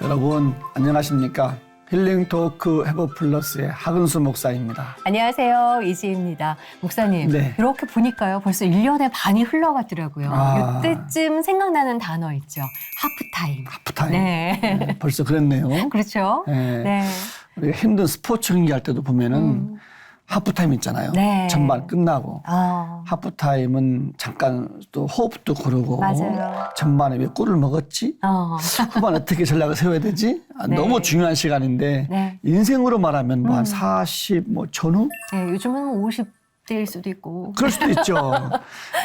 여러분 안녕하십니까? 힐링 토크 해버 플러스의 하근수 목사입니다. 안녕하세요. 이지입니다. 목사님, 네. 이렇게 보니까요. 벌써 1년의 반이 흘러갔더라고요. 아. 이때쯤 생각나는 단어 있죠. 하프타임. 하프타임. 네. 벌써 그랬네요. 그렇죠? 네. 네. 우리가 힘든 스포츠 경기할 때도 보면은 하프타임 있잖아요. 네. 전반 끝나고. 아, 하프타임은 잠깐 또 호흡도 고르고 맞아요. 전반에 왜 골을 먹었지? 후반 어떻게 전략을 세워야 되지? 네. 너무 중요한 시간인데 네. 인생으로 말하면 뭐 한 40 전후? 네, 요즘은 50대일 수도 있고. 그럴 수도 있죠.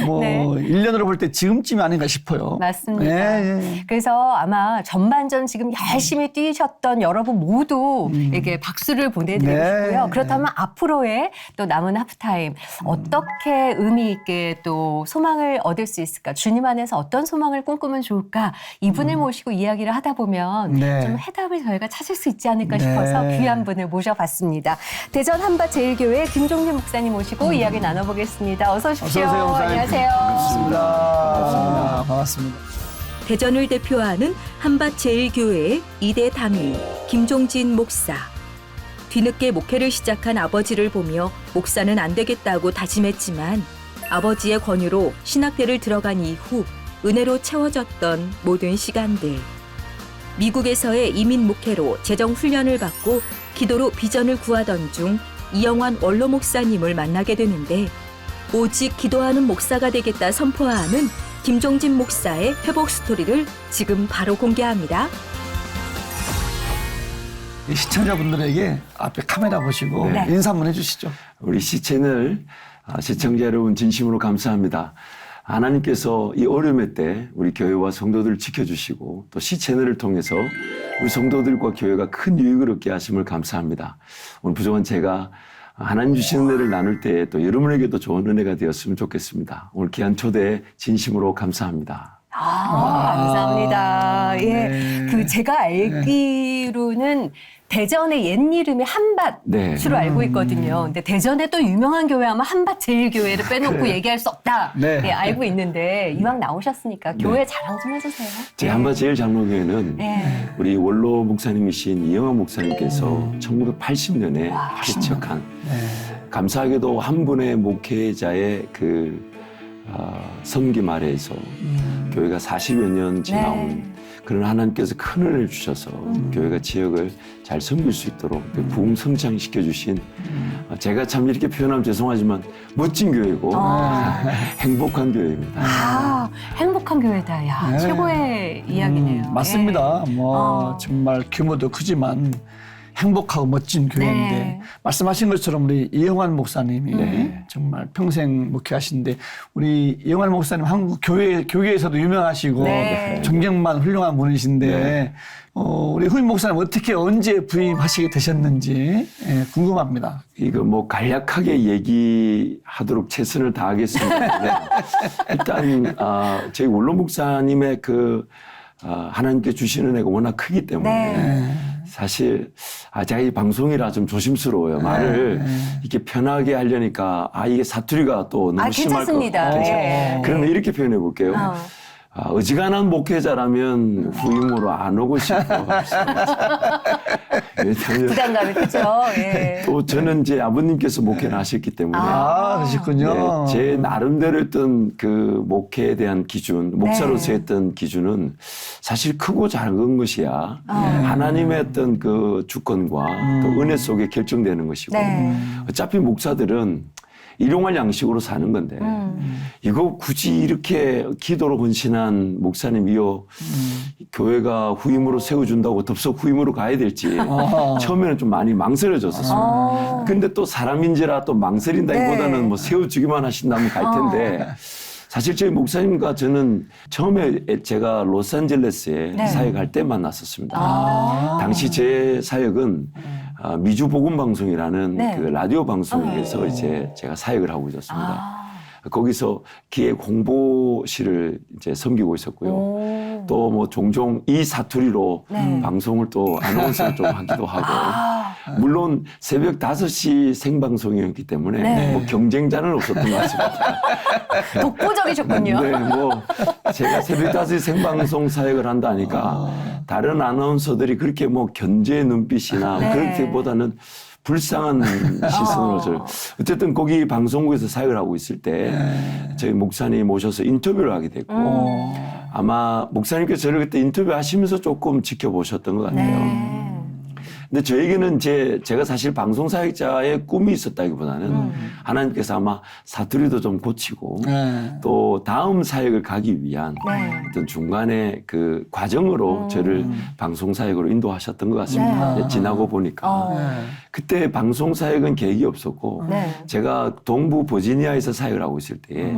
뭐 네. 1년으로 볼 때 지금쯤이 아닌가 싶어요. 맞습니다. 예. 그래서 아마 전반전 지금 열심히 뛰셨던 여러분 모두 에게 박수를 보내드리고 네. 싶고요. 그렇다면 앞으로의 또 남은 하프타임 어떻게 의미 있게 또 소망을 얻을 수 있을까? 주님 안에서 어떤 소망을 꿈꾸면 좋을까? 이분을 모시고 이야기를 하다 보면 네. 좀 해답을 저희가 찾을 수 있지 않을까 네. 싶어서 귀한 분을 모셔봤습니다. 대전 한밭제일교회 김종진 목사님 모시고 이야기 나눠보겠습니다. 어서 오십시오. 어서 오세요, 목사님. 안녕하세요. 반갑습니다. 반갑습니다. 대전을 대표하는 한밭제일교회의 2대 당위 김종진 목사. 뒤늦게 목회를 시작한 아버지를 보며 목사는 안 되겠다고 다짐했지만 아버지의 권유로 신학대를 들어간 이후 은혜로 채워졌던 모든 시간들. 미국에서의 이민 목회로 재정 훈련을 받고 기도로 비전을 구하던 중 이영환 원로 목사님을 만나게 되는데 오직 기도하는 목사가 되겠다 선포하는 김종진 목사의 회복 스토리를 지금 바로 공개합니다. 이 시청자분들에게 앞에 카메라 보시고 네. 인사 한번 해주시죠. 우리 시채널 시청자 여러분 진심으로 감사합니다. 하나님께서 이 어려움의 때 우리 교회와 성도들을 지켜주시고 또 시채널을 통해서 우리 성도들과 교회가 큰 유익을 얻게 하심을 감사합니다. 오늘 부족한 제가 하나님 주신 은혜를 나눌 때 또 여러분에게도 좋은 은혜가 되었으면 좋겠습니다. 오늘 귀한 초대에 진심으로 감사합니다. 감사합니다. 예. 네. 제가 알기로는 대전의 옛 이름이 한밭으로 네. 알고 있거든요. 근데 대전에 또 유명한 교회 하면 한밭제일교회를 빼놓고 얘기할 수 없다. 네. 예, 알고 있는데 이왕 나오셨으니까 교회 자랑 좀 해주세요. 제 한밭제일장로교회는 네. 우리 원로 목사님이신 이영환 목사님께서 1980년에 개척한 감사하게도 한 분의 목회자의 섬김 아래에서 교회가 40여 년 지나온 그런 하나님께서 큰 은혜를 주셔서 교회가 지역을 잘 섬길 수 있도록 부흥 성장시켜 주신 제가 참 이렇게 표현하면 죄송하지만 멋진 교회고 행복한 교회입니다. 행복한 교회다. 야, 네. 최고의 이야기네요. 맞습니다. 정말 규모도 크지만 행복하고 멋진 교회인데 네. 말씀하신 것처럼 우리 이영환 목사님이 정말 평생 목회하시는데 우리 이영환 목사님 한국 교회에서도 유명하시고 네. 존경만 훌륭한 분이신데 우리 후임 목사님 어떻게 언제 부임하시게 되셨는지 궁금합니다. 이거 간략하게 얘기하도록 최선을 다하겠습니다. 네. 일단 저희 원로 목사님의 하나님께 주시는 은혜가 워낙 크기 때문에 사실 제가 이 방송이라 좀 조심스러워요. 말을 이렇게 편하게 하려니까 이게 사투리가 또 너무 심할 것 괜찮습니다. 같아요. 그러면 이렇게 표현해 볼게요. 어지간한 목회자라면 후임으로 안 오고 싶어. 부담감이 크죠. 예. 또 저는 이제 아버님께서 목회를 하셨기 때문에 그러셨군요. 제 나름대로 했던 목회에 대한 기준, 목사로서 네. 했던 기준은 사실 크고 작은 것이야. 하나님의 어떤 주권과 또 은혜 속에 결정되는 것이고 네. 어차피 목사들은 일용할 양식으로 사는 건데 이거 굳이 이렇게 기도로 헌신한 목사님이요 교회가 후임으로 세워준다고 덥석 후임으로 가야 될지 처음에는 좀 많이 망설여졌었어요. 근데 또 사람인지라 또 망설인다기보다는 세워주기만 하신다면 갈 텐데 사실 저희 목사님과 저는 처음에 제가 로스앤젤레스에 사역할 때 만났었습니다. 당시 제 사역은 미주 복음 방송이라는 라디오 방송에서 이제 제가 사역을 하고 있었습니다. 거기서 기획 홍보실을 이제 섬기고 있었고요. 또 종종 이 사투리로 방송을 또 아나운서를 좀 하기도 하고 물론 새벽 5시 생방송이었기 때문에 네. 뭐 경쟁자는 없었던 것 같습니다. 독보적이셨군요. 네, 뭐 제가 새벽 5시 생방송 사역을 한다니까 다른 아나운서들이 그렇게 뭐 견제의 눈빛이나 네. 그렇게보다는 불쌍한 시선으로 저를 어쨌든 거기 방송국에서 사역을 하고 있을 때 저희 목사님 오셔서 인터뷰를 하게 됐고 아마 목사님께서 저를 그때 인터뷰하시면서 조금 지켜보셨던 것 같아요. 네. 근데 저에게는 제가 사실 방송 사역자의 꿈이 있었다기보다는 하나님께서 아마 사투리도 좀 고치고 네. 또 다음 사역을 가기 위한 네. 어떤 중간에 그 과정으로 저를 방송 사역으로 인도하셨던 것 같습니다. 네. 지나고 보니까 네. 그때 방송 사역은 계획이 없었고 네. 제가 동부 버지니아에서 사역을 하고 있을 때에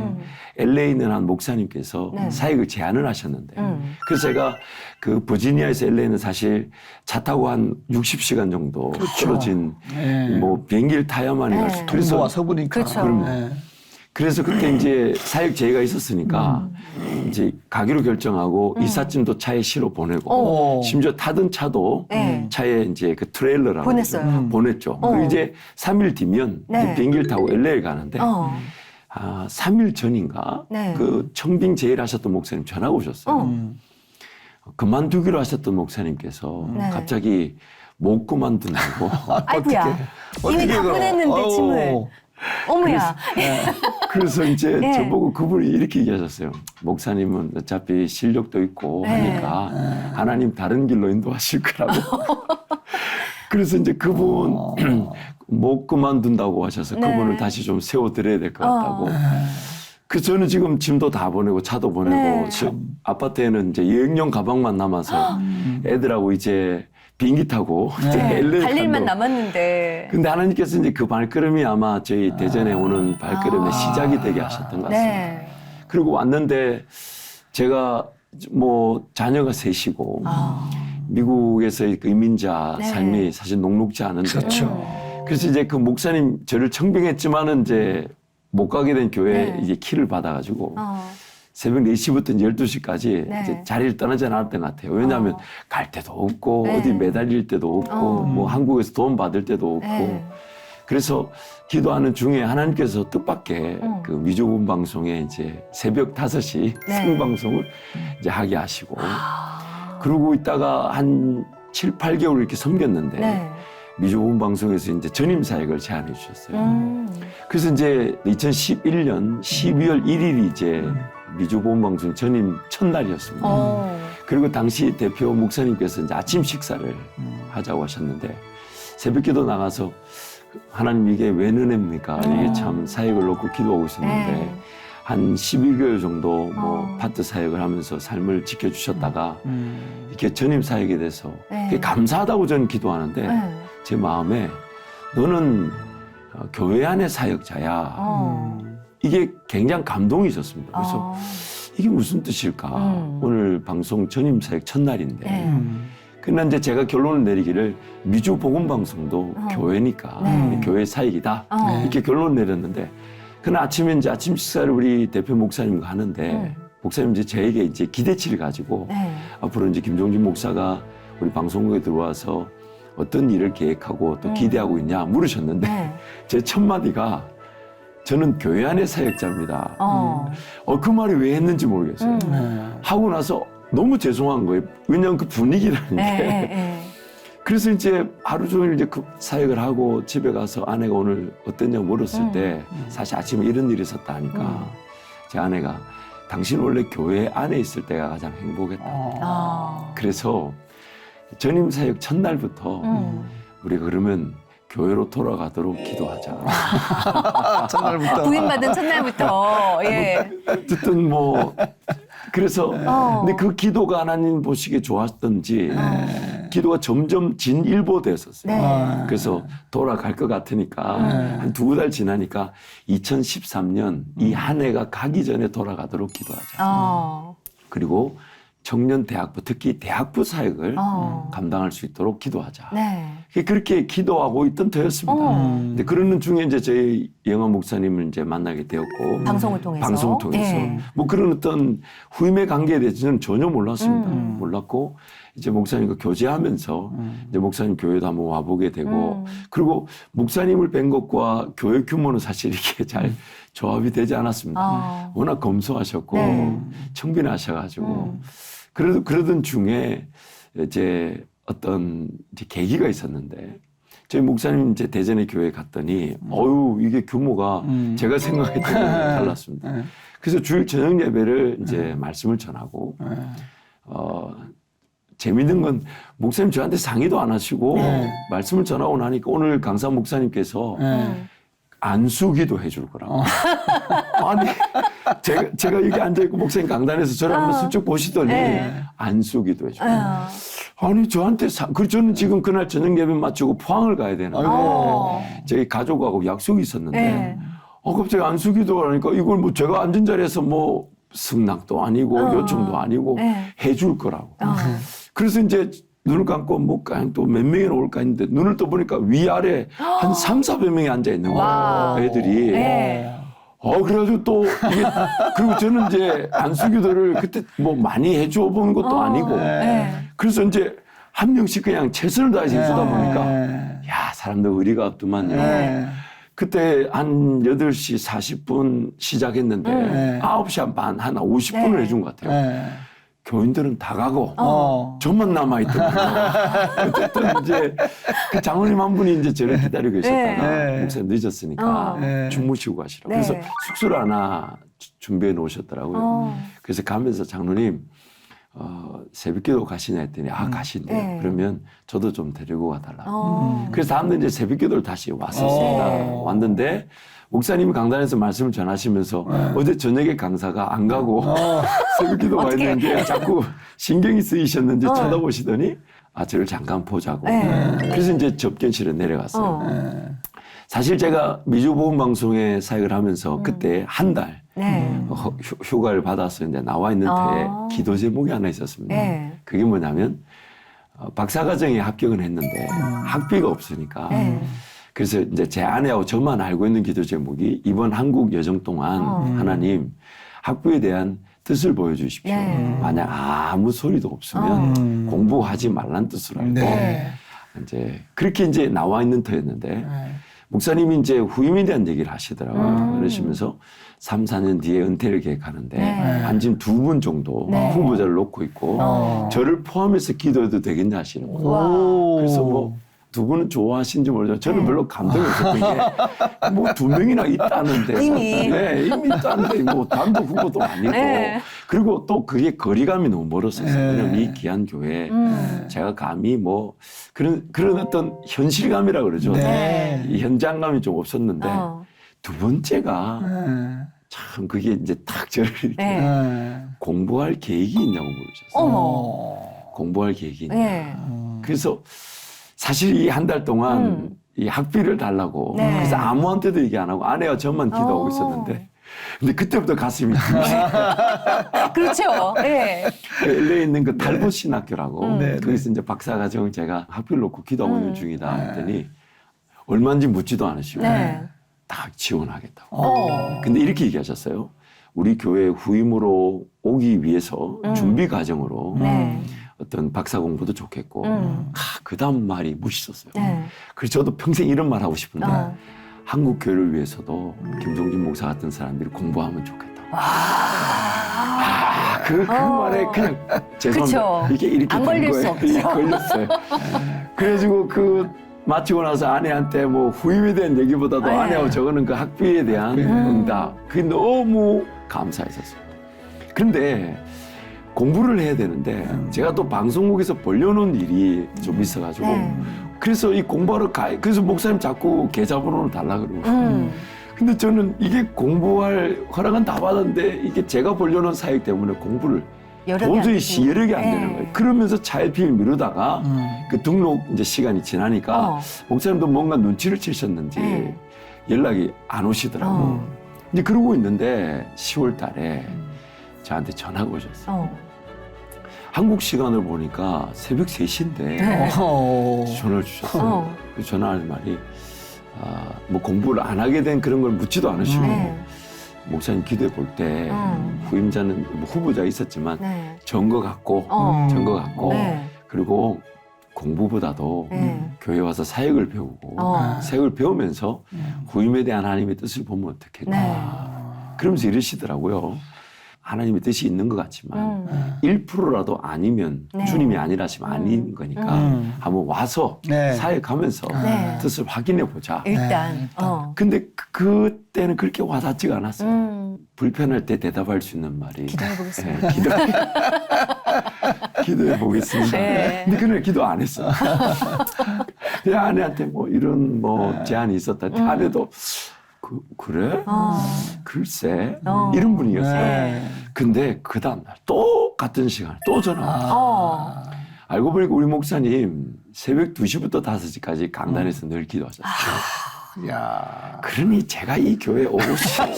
LA 있는 한 목사님께서 네. 사역을 제안을 하셨는데 그래서 제가 그 버지니아에서 LA는 사실 차 타고 한 60시간 정도 떨어진 네. 뭐 비행기를 타야만이 갈 수. 네. 그래서 동부와 서부니까. 그렇죠. 네. 그래서 그때 이제 사역 제의가 있었으니까 이제 가기로 결정하고 이삿짐도 차에 실어 보내고 오. 심지어 타던 차도 네. 차에 이제 그 트레일러라고 보냈어요. 그러죠. 보냈죠. 그리고 이제 3일 뒤면 네. 이제 비행기를 타고 LA를 가는데 어. 3일 전인가 네. 그 청빙 제의를 하셨던 목사님 전화가 오셨어요. 그만두기로 하셨던 목사님께서 네. 갑자기 못 그만둔다고 아이고야. 이미 어떻게 다 그럼? 보냈는데 아우. 짐을. 어머야. 그래서 이제 네. 저보고 그분이 이렇게 얘기하셨어요. 목사님은 어차피 실력도 있고 네. 하니까 하나님 다른 길로 인도하실 거라고. 그래서 이제 그분 못 그만둔다고 하셔서 네. 그분을 다시 좀 세워드려야 될 것 같다고. 그래서 저는 지금 짐도 다 보내고 차도 보내고 네. 아파트에는 이제 여행용 가방만 남아서 애들하고 이제 비행기 타고 이제 네. LA 갈 일만 간다고. 남았는데. 근데 하나님께서 이제 그 발걸음이 아마 저희 대전에 오는 발걸음의 시작이 되게 하셨던 것 같습니다. 네. 그리고 왔는데 제가 뭐 자녀가 셋이고 미국에서의 그 이민자 네. 삶이 사실 녹록지 않은데 그렇죠. 그래서 이제 그 목사님 저를 청빙했지만은 이제 못 가게 된 교회에 네. 이제 키를 받아가지고 어. 새벽 4시부터 12시까지 네. 이제 자리를 떠나지 않았던 것 같아요. 왜냐하면 갈 데도 없고 네. 어디 매달릴 데도 없고 뭐 한국에서 돈 받을 데도 없고 네. 그래서 기도하는 중에 하나님께서 뜻밖의 그 미주본 방송에 이제 새벽 5시 네. 생방송을 이제 하게 하시고 그러고 있다가 한 7, 8개월 이렇게 섬겼는데 네. 미주본 방송에서 이제 전임 사역을 제안해 주셨어요. 그래서 이제 2011년 12월 1일이 이제 미주본 방송 전임 첫날이었습니다. 어. 그리고 당시 대표 목사님께서 이제 아침 식사를 하자고 하셨는데 새벽기도 나가서 하나님 이게 왜 은혜입니까? 이게 참 사역을 놓고 기도하고 있었는데 네. 한 12개월 정도 뭐 파트 사역을 하면서 삶을 지켜주셨다가 이렇게 전임 사역에 대해서 네. 그게 감사하다고 저는 기도하는데 네. 제 마음에 너는 교회 안의 사역자야. 어. 이게 굉장히 감동이 있었습니다. 그래서 어. 이게 무슨 뜻일까? 오늘 방송 전임 사역 첫날인데. 네. 그러나 이제 제가 결론을 내리기를 미주 복음 방송도 교회니까 네. 교회 사역이다. 어. 이렇게 결론을 내렸는데 그날 아침에 이제 아침 식사를 우리 대표 목사님과 하는데 목사님 이제 저에게 이제 기대치를 가지고 네. 앞으로 이제 김종진 목사가 우리 방송국에 들어와서 어떤 일을 계획하고 또 기대하고 있냐 물으셨는데 네. 제 첫 마디가 저는 교회 안의 사역자입니다. 어. 그 말이 왜 했는지 모르겠어요. 네. 하고 나서 너무 죄송한 거예요. 왜냐하면 그 분위기라는 게. 네. 네. 그래서 이제 하루 종일 이제 그 사역을 하고 집에 가서 아내가 오늘 어땠냐고 물었을 때 사실 아침에 이런 일이 있었다 하니까 제 아내가 당신 원래 교회 안에 있을 때가 가장 행복했다. 아. 그래서 전임 사역 첫날부터 우리가 그러면 교회로 돌아가도록 기도하자. 첫날부터. 부인받은 첫날부터 예. 어쨌든 뭐 그래서 근데 그 기도가 하나님 보시기에 좋았던지 기도가 점점 진일보됐었어요. 네. 그래서 돌아갈 것 같으니까 한 2달 지나니까 2013년 이 한 해가 가기 전에 돌아가도록 기도하자. 어. 그리고 청년 대학부, 특히 대학부 사역을 감당할 수 있도록 기도하자. 네. 그렇게 기도하고 있던 터였습니다. 근데 그러는 중에 이제 저희 영화 목사님을 이제 만나게 되었고 방송을 통해서. 방송을 통해서 네. 뭐 그런 어떤 후임의 관계에 대해서는 전혀 몰랐습니다. 몰랐고 이제 목사님과 교제하면서 이제 목사님 교회도 한번 와보게 되고 그리고 목사님을 뵌 것과 교회 규모는 사실 이렇게 잘 조합이 되지 않았습니다. 워낙 검소하셨고 네. 청빈하셔가지고 그러던 중에 이제 어떤 이제 계기가 있었는데 저희 목사님 이제 대전의 교회에 갔더니 어유 이게 규모가 제가 생각했던 거랑 달랐습니다. 그래서 주일 저녁 예배를 이제 말씀을 전하고 재밌는 건 목사님 저한테 상의도 안 하시고 말씀을 전하고 나니까 오늘 강사 목사님께서 안수기도 해줄 거라고. 아니, 제가 여기 앉아있고 목사님 강단에서 저를 한번 슬쩍 보시더니 안수기도 해줄 거라고. 아니, 저한테 그리고 저는 지금 그날 저녁 예배 마치고 포항을 가야 되는데 저희 가족하고 약속이 있었는데 갑자기 안수기도 하니까 이걸 뭐 제가 앉은 자리에서 뭐 승낙도 아니고 요청도 아니고 해줄 거라고. 그래서 이제 눈을 감고 뭐 또 몇 명이나 올까 했는데 눈을 떠보니까 위아래 한 300~400 명이 앉아 있는 거예요. 애들이. 그래가지고 또 이게 그리고 저는 이제 안수기도를 그때 뭐 많이 해줘 본 것도 아니고 그래서 이제 한 명씩 그냥 최선을 다해서 해주다 보니까 야, 사람들 의리가 없더만요. 그때 한 8시 40분 시작했는데 9시 반, 한 50분을 해준 것 같아요. 교인들은 다 가고 저만 남아있더라고요. 어쨌든 이제 그 장로님 한 분이 이제 저를 기다리고 있었다가 목사님 늦었으니까 주무시고 가시라고. 그래서 숙소를 하나 준비해 놓으셨더라고요. 그래서 가면서 장로님 새벽기도 가시냐 했더니 가신대요. 그러면 저도 좀 데리고 가달라고. 그래서 다음날 이제 새벽기도를 다시 왔었습니다. 왔는데 목사님이 강단에서 말씀을 전하시면서 어제 저녁에 강사가 안 가고 새벽기도 와 있는데 자꾸 신경이 쓰이셨는지 쳐다보시더니 저를 잠깐 보자고. 그래서 이제 접견실에 내려갔어요. 사실 제가 미주보험방송에 사역을 하면서 그때 한 달 휴가를 받아서 이제 나와 있는 터에 기도 제목이 하나 있었습니다. 그게 뭐냐면 박사과정에 합격은 했는데 학비가 없으니까 그래서 이제 제 아내하고 저만 알고 있는 기도 제목이 이번 한국 여정 동안 하나님 학부에 대한 뜻을 보여주십시오. 만약 아무 소리도 없으면 공부하지 말란 뜻을 알고 이제 그렇게 이제 나와 있는 터였는데 목사님이 이제 후임에 대한 얘기를 하시더라고요. 그러시면서 3, 4년 뒤에 은퇴를 계획하는데 한 지금 2분 정도 후보자를 놓고 있고 저를 포함해서 기도해도 되겠냐 하시는 거예요. 그래서 뭐 두 분은 좋아하시는지 모르지만 저는 별로 감동이 없었던 게 뭐 2명이나 있다는데 이미 이미 있다는데 뭐 단독 후보도 아니고 그리고 또 그게 거리감이 너무 멀었어요. 왜냐면 이 귀한 교회 제가 감히 뭐 그런 어떤 현실감이라 그러죠. 이 현장감이 좀 없었는데 두 번째가 참 그게 이제 딱 저를 이렇게 공부할 계획이 있냐고 물으셨어요. 공부할 계획이 있냐. 그래서 사실 이 한 달 동안 이 학비를 달라고 그래서 아무한테도 얘기 안 하고 아내와 저만 기도하고 있었는데 근데 그때부터 가슴이 그렇죠. LA에 있는 그 달보 신학교라고 거기서 이제 박사과정 제가 학비를 놓고 기도하고 있는 중이다 했더니 얼마인지 묻지도 않으시고 딱 지원하겠다고. 근데 이렇게 얘기하셨어요. 우리 교회 후임으로 오기 위해서 준비 과정으로 어떤 박사 공부도 좋겠고 그 다음 말이 멋있었어요. 그래서 저도 평생 이런 말 하고 싶은데 한국 교회를 위해서도 김종진 목사 같은 사람들이 공부하면 좋겠다. 그 말에 그냥 죄송합니다. 그쵸. 이게 이렇게 안 걸릴 수 없죠. 걸렸어요. 그래가지고 그 마치고 나서 아내한테 뭐 후임에 대한 얘기보다도 아내하고 저거는 그 학비에 대한 응답 그게 너무 감사했었어요. 그런데 공부를 해야 되는데 제가 또 방송국에서 벌려놓은 일이 좀 있어가지고 그래서 이 공부하러 그래서 목사님 자꾸 계좌번호를 달라 그러고 근데 저는 이게 공부할 허락은 다 받았는데 이게 제가 벌려놓은 사역 때문에 공부를 도저히 여력이 안 되는 거예요. 그러면서 차일피일 미루다가 그 등록 이제 시간이 지나니까 목사님도 뭔가 눈치를 채셨는지 연락이 안 오시더라고요. 이제 그러고 있는데 10월 달에 저한테 전화가 오셨어요. 한국 시간을 보니까 새벽 3시인데 네. 전화를 주셨어요. 그 전화하는 말이 뭐 공부를 안 하게 된 그런 걸 묻지도 않으시고 네. 목사님 기도해 볼 때 후임자는 뭐 후보자 있었지만 네. 전거 같고 전거 같고 네. 그리고 공부보다도 교회 와서 사역을 배우고 사역을 배우면서 후임에 대한 하나님의 뜻을 보면 어떻겠나. 네. 그러면서 이러시더라고요. 하나님의 뜻이 있는 것 같지만 1%라도 아니면 네. 주님이 아니라시면 아닌 거니까 한번 와서 네. 사역하면서 네. 뜻을 확인해 보자. 일단. 근데 그때는 그렇게 와닿지가 않았어요. 불편할 때 대답할 수 있는 말이 기도해 보겠습니다. 네, 기도해 보겠습니다. 네. 근데 그날 기도 안 했어. 내 아내한테 뭐 이런 뭐 제안이 있었다. 아내도 그래? 글쎄 이런 분위기였어요. 네. 근데 그 다음날 똑같은 시간에 또 전화 왔어요. 알고 보니까 우리 목사님 새벽 2시부터 5시까지 강단에서 늘 기도하셨어요. 야. 그러니 제가 이 교회에 오고 싶어요.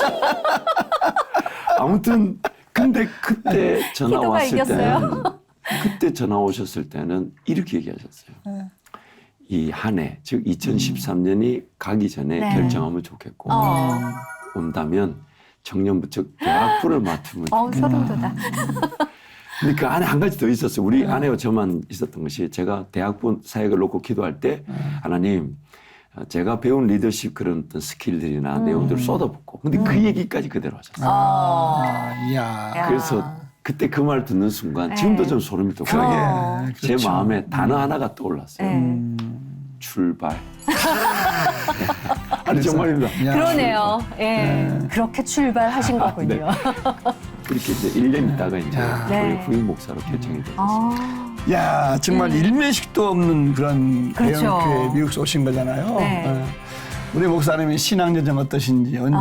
아무튼 근데 그때 전화 기도가 왔을 이겼어요? 때는 그때 전화 오셨을 때는 이렇게 얘기하셨어요. 이 한 해, 즉 2013년이 가기 전에 네. 결정하면 좋겠고 온다면 청년부 즉 대학부를 맡으면 좋겠다. 소름 돋아. 근데 그 안에 한 가지 더 있었어요. 우리 아내와 저만 있었던 것이 제가 대학부 사역을 놓고 기도할 때 하나님 제가 배운 리더십 그런 어떤 스킬들이나 내용들을 쏟아붓고 근데 그 얘기까지 그대로 하셨어요. 이야. 그래서 그때 그 말 듣는 순간 지금도 좀 소름이 돋고요. 제 그렇죠. 마음에 단어 하나가 떠올랐어요. 네. 출발. 아니 정말입니다. 야. 그러네요. 예. 그렇게 출발하신 거군요. 그렇게 이제 1년 있다가 이제 네. 저희 후임 목사로 결정이 됐어요. 야, 정말 일면식도 없는 그런 그렇죠. 대형교회 미국에서 오신 거잖아요. 네. 우리 목사님이 신앙 여정 어떠신지 언제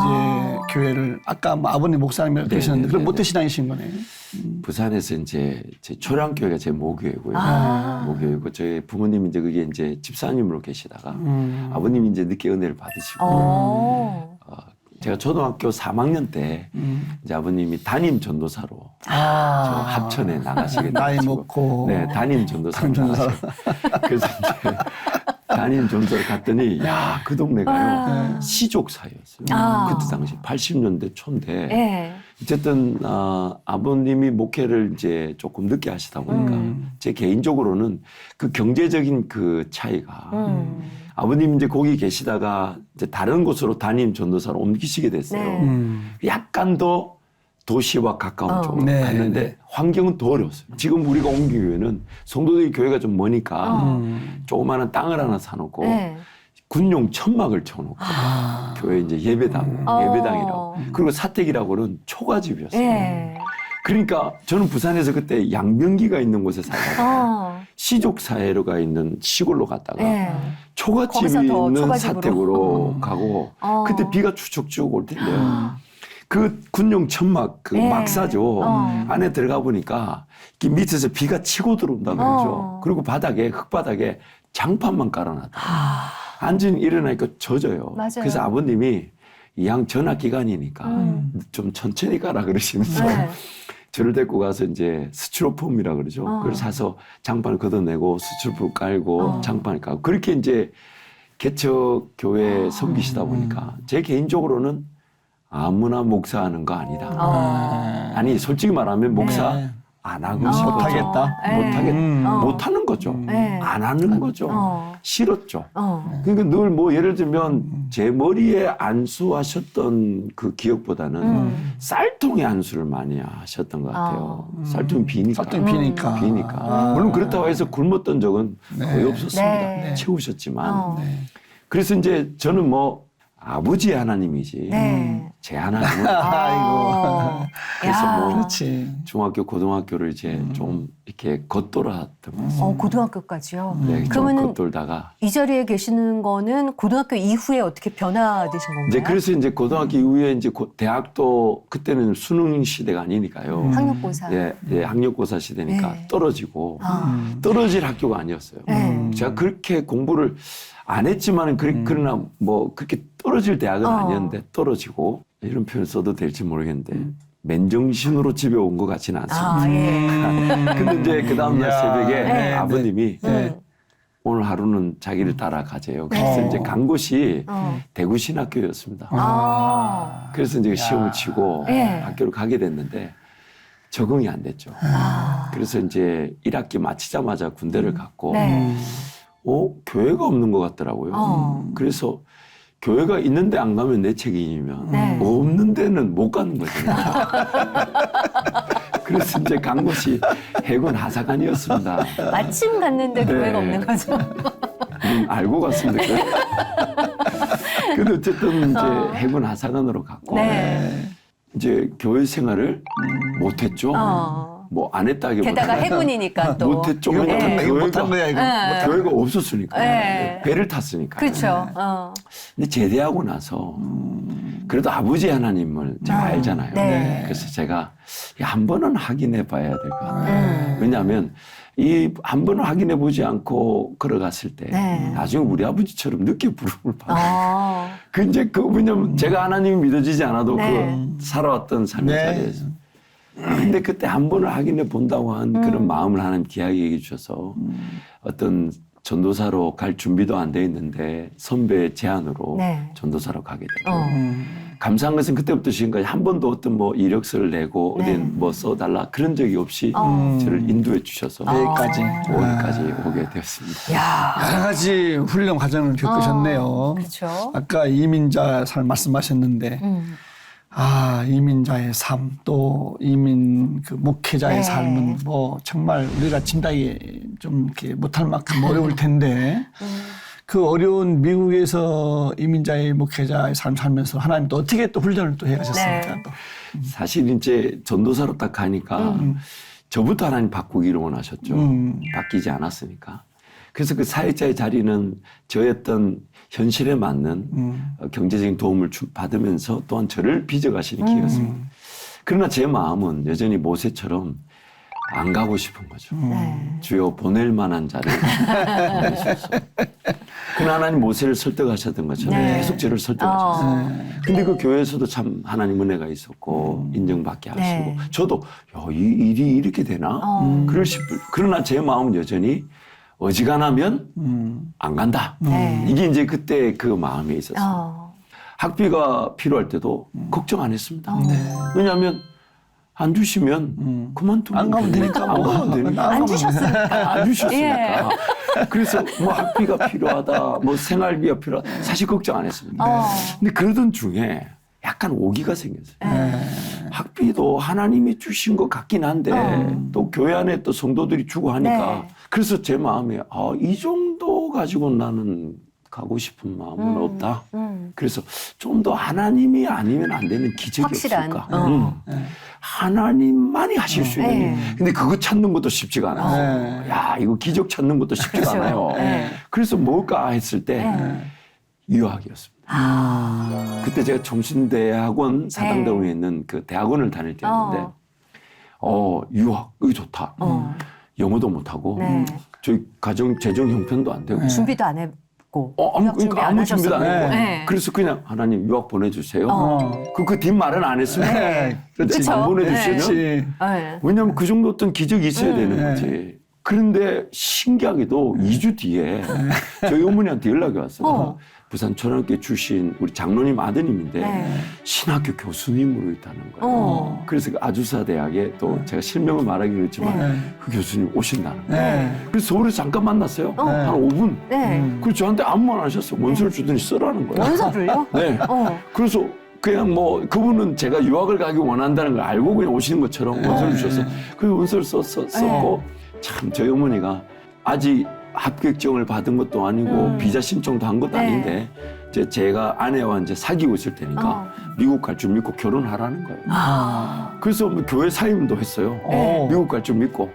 교회를 아까 뭐 아버님 목사님이라고 네, 그러셨는데 네, 그럼 네, 모태 신앙이신 거네요. 부산에서 이제 제 초량교회가 제 모교회고요. 모교회고 저희 부모님이 이제 그게 이제 집사님으로 계시다가 아버님이 이제 늦게 은혜를 받으시고 제가 초등학교 3학년 때 이제 아버님이 담임 전도사로 저 합천에 나가시게 나이 돼가지고 먹고. 네 담임 전도사로 담임 전도사로. 나가시고 그래서 이제 담임 전도사를 갔더니 야 그 동네가요 시족 사회였어요. 그때 당시 80년대 초인데 예. 어쨌든 아버님이 목회를 이제 조금 늦게 하시다 보니까 제 개인적으로는 그 경제적인 그 차이가 아버님 이제 거기 계시다가 이제 다른 곳으로 담임 전도사로 옮기시게 됐어요. 약간 더 도시와 가까운 쪽으로 네, 갔는데 네. 환경은 더 어려웠어요. 지금 우리가 옮긴 교회는 성도들이 교회가 좀 머니까 조그마한 땅을 하나 사놓고 네. 군용 천막을 쳐놓고 교회 이제 예배당이라고 그리고 사택이라고는 초가집이었어요. 예. 그러니까 저는 부산에서 그때 양명기가 있는 곳에 살다가 시족 사회로가 있는 시골로 갔다가 예. 초가집이 거기서 더 있는 초가집으로. 사택으로 가고 그때 비가 추적추적 올 텐데요. 그 군용 천막 그 예. 막사죠. 안에 들어가 보니까 이 밑에서 비가 치고 들어온다 그러죠. 그리고 바닥에 흙바닥에 장판만 깔아놨다. 앉은 일어나니까 젖어요. 맞아요. 그래서 아버님이 이 양 전학 기간이니까 좀 천천히 가라 그러시면서 네. 저를 데리고 가서 이제 스티로폼이라 그러죠. 그걸 사서 장판을 걷어내고 스티로폼 깔고 장판을 깔고 그렇게 이제 개척 교회 섬기시다 보니까 제 개인적으로는 아무나 목사하는 거 아니다. 아니 솔직히 말하면 목사 네. 안 하고 싶었죠. 못하겠다. 못하는 거죠. 네. 안 하는 거죠. 싫었죠. 그러니까 늘 뭐 예를 들면 제 머리에 안수하셨던 그 기억보다는 쌀통에 안수를 많이 하셨던 것 같아요. 쌀통이 비니까. 쌀통이 비니까. 비니까. 물론 그렇다고 해서 굶었던 적은 거의 없었습니다. 네. 채우셨지만. 그래서 이제 저는 뭐 아버지 하나님이지 제 하나님은 아이고. 그래서 뭐 그렇지. 중학교 고등학교를 이제 좀 이렇게 겉돌았던 고등학교까지요. 네, 좀 그러면은 겉돌다가 이 자리에 계시는 거는 고등학교 이후에 어떻게 변화되신 건가요? 이제 그래서 이제 고등학교 이후에 이제 대학도 그때는 수능 시대가 아니니까요. 학력고사. 예, 학력고사 시대니까 네. 떨어지고 떨어질 학교가 아니었어요. 제가 그렇게 공부를 안 했지만은 그러나 뭐 그렇게 떨어질 대학은 아니었는데 떨어지고 이런 표현 써도 될지 모르겠는데 맨정신으로 집에 온 것 같지는 않습니다. 아, 예. 근데 이제 그 다음날 이야. 새벽에 네. 아버님이 네. 오늘 하루는 자기를 따라가재요. 그래서 네. 이제 간 곳이 어. 대구 신학교였습니다. 아. 그래서 이제 시험을 치고 네. 학교를 가게 됐는데 적응이 안 됐죠. 아. 그래서 이제 1학기 마치자마자 군대를 갔고 네. 교회가 없는 것 같더라고요. 어. 그래서 교회가 있는데 안 가면 내 책임이면 네. 없는 데는 못 가는 거죠. 그래서 이제 간 곳이 해군 하사관이었습니다. 마침 갔는데 네. 교회가 없는 거죠. 알고 갔습니다. 근데 어쨌든 이제 해군 하사관으로 갔고 네. 이제 교회 생활을 못했죠. 어. 뭐 안 했다기보다 게다가 해군이니까 또. 못했죠. 이거 왜냐면 네. 이거 못한 교회가, 거야 이거. 네. 교회가 없었으니까 네. 배를 탔으니까. 그렇죠. 어. 근데 제대하고 나서 그래도 아버지 하나님을 제가 알잖아요. 네. 그래서 제가 한 번은 확인해 봐야 될 것 같아요. 음. 왜냐하면 이 한 번은 확인해 보지 않고 걸어갔을 때 네. 나중에 우리 아버지처럼 늦게 부름을 받아요. 어. 그 이제 왜냐면 제가 하나님이 믿어지지 않아도 네. 그 살아왔던 삶의 네. 자리에서. 근데 그때 한 번을 확인해 본다고 한 그런 마음을 하나님 귀하게 얘기해 주셔서 어떤 전도사로 갈 준비도 안 돼 있는데 선배의 제안으로 네. 전도사로 가게 되고 어. 감사한 것은 그때부터 지금까지 한 번도 어떤 뭐 이력서를 내고 네. 어디 뭐 써달라 그런 적이 없이 저를 인도해 주셔서 여기까지. 여기까지 오게 되었습니다. 야. 여러 가지 훌륭 과정을 겪으셨네요. 그렇죠. 아까 이민자 삶 말씀하셨는데 이민자의 삶, 또 이민 그 목회자의 네. 삶은 뭐 정말 우리가 짐작이 좀 이렇게 못할 만큼 어려울 텐데 그 어려운 미국에서 이민자의 목회자의 삶 살면서 하나님 또 어떻게 또 훈련을 또 해가셨습니까? 네. 또. 사실 이제 전도사로 딱 가니까 저부터 하나님 바꾸기를 원하셨죠. 바뀌지 않았으니까. 그래서 그 사역자의 자리는 저의 어떤 현실에 맞는 경제적인 도움을 받으면서 또한 저를 빚어가시는 기회였습니다. 그러나 제 마음은 여전히 모세처럼 안 가고 싶은 거죠. 네. 주여 보낼 만한 자를 보내소서. 그러나 하나님 모세를 설득하셨던 것처럼 네. 계속 저를 설득하셨어요. 근데 그 교회에서도 참 하나님 은혜가 있었고 인정받게 하시고 네. 저도 이 일이 이렇게 되나? 그럴 싶을. 그러나 제 마음은 여전히 어지간하면 안 간다. 네. 이게 이제 그때 그 마음에 있었어요. 어. 학비가 필요할 때도 걱정 안 했습니다. 네. 왜냐하면 안 주시면 그만두면 안 가면 되니까 안 뭐. 가면 되니까. 안 주셨으니까. 안 주셨으니까. 예. 그래서 뭐 학비가 필요하다, 뭐 생활비가 필요하다. 사실 걱정 안 했습니다. 어. 근데 그러던 중에 약간 오기가 생겼어요. 네. 학비도 하나님이 주신 것 같긴 한데 또 교회 안에 또 성도들이 주고 하니까 네. 그래서 제 마음에 이 정도 가지고 나는 가고 싶은 마음은 없다. 그래서 좀 더 하나님이 아니면 안 되는 기적이 확실한. 없을까? 하나님만이 하실 수 있는 네. 일. 근데 그거 찾는 것도 쉽지가 않아요. 네. 야, 이거 기적 찾는 것도 쉽지가 그렇죠. 않아요. 네. 그래서 뭘까 했을 때 유학이었습니다. 그때 제가 종신대학원 사당동에 있는 그 대학원을 다닐 때였는데 유학 이거 좋다. 영어도 못하고 네. 저희 가정 재정 형편도 안 되고 준비도 안 했고. 아무 준비도 안 했고 네. 그래서 그냥 하나님 유학 보내주세요. 어. 그 뒷말은 안 했으면 네. 그렇지. 안 보내주시면 그렇지. 네. 왜냐하면 그 정도 어떤 기적이 있어야 되는 거지. 그런데 신기하게도 2주 뒤에 저희 어머니한테 연락이 왔어요. 부산 초등학교 출신 우리 장로님 아드님인데 네. 신학교 교수님으로 있다는 거예요. 그래서 그 아주사 대학에 또 제가 실명을 말하기 그렇지만 그 교수님 오신다는 거예요. 네. 그래서 서울에서 잠깐 만났어요. 한 5분. 네. 그래서 저한테 아무 말 안 하셨어요. 원서를 주더니 쓰라는 거예요. 원서를요? 네. 그래서 그냥 뭐 그분은 제가 유학을 가기 원한다는 걸 알고 그냥 오시는 것처럼 원서를 주셔서 그 원서를 썼고 참 저희 어머니가 아직 합격증을 받은 것도 아니고 비자 신청도 한 것도 네. 아닌데 제가 아내와 이제 사귀고 있을 때니까 미국 갈 줄 믿고 결혼하라는 거예요. 그래서 뭐 교회 사임도 했어요. 미국 갈 줄 믿고.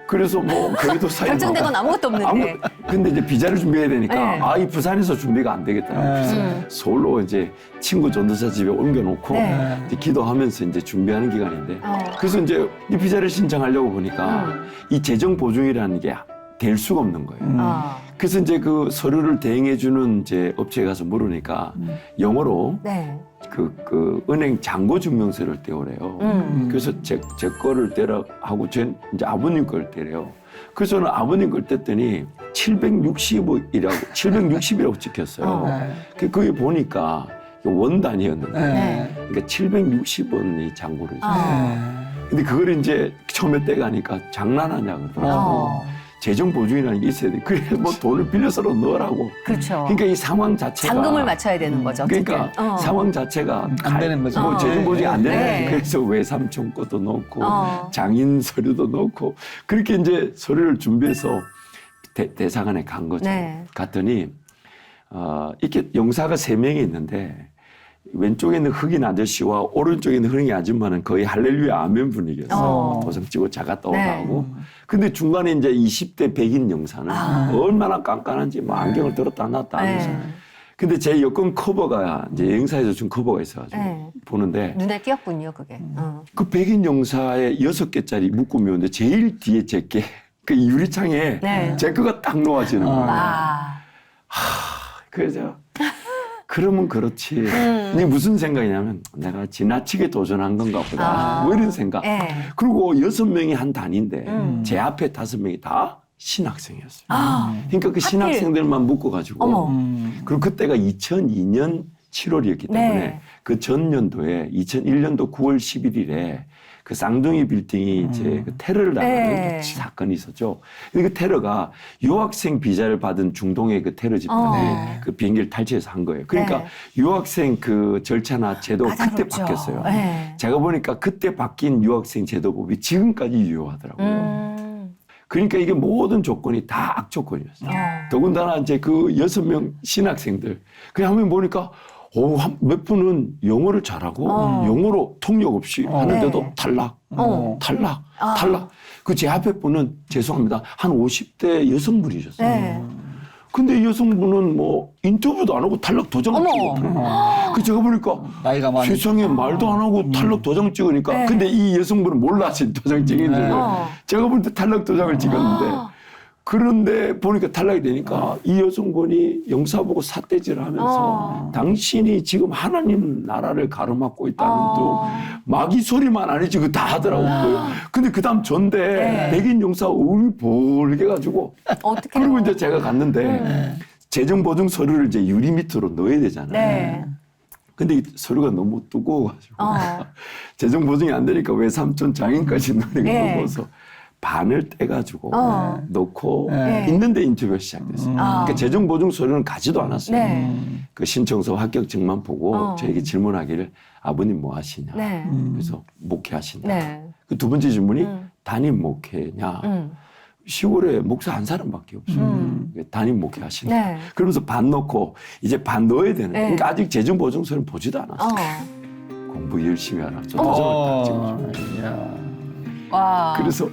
그래서 뭐 교회도 사임하고. 결정된 건 아무것도 없는데. 근데 이제 비자를 준비해야 되니까 네. 이 부산에서 준비가 안 되겠더라고요. 그래서 서울로 이제 친구 전도사 집에 옮겨놓고 네. 이제 기도하면서 이제 준비하는 기간인데 그래서 이제 이 비자를 신청하려고 보니까 이 재정 보증이라는 게 될 수가 없는 거예요. 아. 그래서 이제 그 서류를 대행해주는 이제 업체에 가서 물으니까 영어로 네. 그 은행 잔고 증명서를 떼오래요. 그래서 제 거를 떼라 하고 이제 아버님 걸 떼래요. 그래서 저는 아버님 걸 뗐더니 760이라고 찍혔어요. 그게 보니까 원단이었는데, 네. 그러니까 760원이 잔고를 줬어요. 아. 근데 그걸 이제 처음에 떼가니까 장난하냐 그러더라고요. 재정 보증이라는 게 있어야 돼. 그래서 뭐 돈을 빌려서로 넣으라고. 그렇죠. 그러니까 이 상황 자체가 잔금을 맞춰야 되는 거죠. 어쨌든. 그러니까 상황 자체가 안 되는 거죠. 뭐 재정 보증이 안 되는 네. 거죠. 그래서 외삼촌 것도 넣고 장인 서류도 넣고 그렇게 이제 서류를 준비해서 대사관에 간 거죠. 네. 갔더니 이렇게 영사가 3명이 있는데 왼쪽에 있는 흑인 아저씨와 오른쪽에 있는 흑인 아줌마는 거의 할렐루야 아멘 분위기였어. 도장 찍고 자갔다 오라고. 근데 중간에 이제 20대 백인 영사는 얼마나 깐깐한지 뭐 안경을 들었다 놨다 하면서. 네. 근데 제 여권 커버가 이제 영사에서 준 커버가 있어가지고 네. 보는데 눈에 띄었군요, 그게. 그 백인 영사의 6개짜리 묶음이었는데 제일 뒤에 제게 그 유리창에 네. 제 거가 딱 놓아지는 거예요. 아. 그래서 그러면 그렇지. 이게 무슨 생각이냐면 내가 지나치게 도전한 건가 보다. 뭐 이런 생각. 네. 그리고 6명이 한 단인데 제 앞에 5명이 다 신학생이었어요. 그러니까 그 신학생들만 묶어가지고. 어머. 그리고 그때가 2002년 7월이었기 때문에 네. 그 전년도에 2001년도 9월 11일에 그 쌍둥이 빌딩이 이제 그 테러를 당하는 네. 사건이 있었죠. 근데 그 테러가 유학생 비자를 받은 중동의 그 테러 집단이 그 비행기를 탈취해서 한 거예요. 그러니까 네. 유학생 그 절차나 제도가 그때 까다롭죠. 바뀌었어요. 네. 제가 보니까 그때 바뀐 유학생 제도법이 지금까지 유효하더라고요. 그러니까 이게 모든 조건이 다 악조건이었어요. 더군다나 이제 그 6명 신학생들 그냥 하면 보니까 몇 분은 영어를 잘하고 영어로 통역 없이 하는데도 네. 탈락. 탈락. 그 제 앞에 분은 죄송합니다. 한 50대 여성분이셨어요. 네. 근데 이 여성분은 뭐 인터뷰도 안 하고 탈락 도장을 찍었더라고요. 그 제가 보니까 나이가 많이. 세상에 말도 안 하고 탈락 도장 찍으니까 네. 근데 이 여성분은 몰랐지 도장 찍은 줄. 제가 볼 때 탈락 도장을 찍었는데 그런데 보니까 탈락이 되니까 이 여성분이 영사 보고 삿대질을 하면서 당신이 지금 하나님 나라를 가로막고 있다는 또 마귀 소리만 아니지 그거 다 하더라고요. 근데 그 다음 전대 네. 백인 영사 얼굴 벌게 가지고 어떻게. 그리고 이제 제가 갔는데 재정 보증 서류를 이제 유리 밑으로 넣어야 되잖아요. 네. 근데 이 서류가 너무 두꺼워가지고 재정 보증이 안 되니까 외삼촌 장인까지 넣는 네. 거 보고서 반을 떼가지고 넣고 네. 있는데 인터뷰가 시작됐어요. 그러니까 재정 보증 서류는 가지도 않았어요. 네. 그 신청서 합격증만 보고 저에게 질문하기를 아버님 뭐 하시냐. 네. 그래서 목회하신다. 네. 그 두 번째 질문이 담임 목회냐. 시골에 목사 한 사람밖에 없어요. 담임 목회하신다. 네. 그러면서 반 넣고 이제 반 넣어야 되는데 네. 그러니까 아직 재정 보증 서류는 보지도 않았어요. 공부 열심히 하라. 저 도장을 딱 찍어줘. 야. 와. 그래서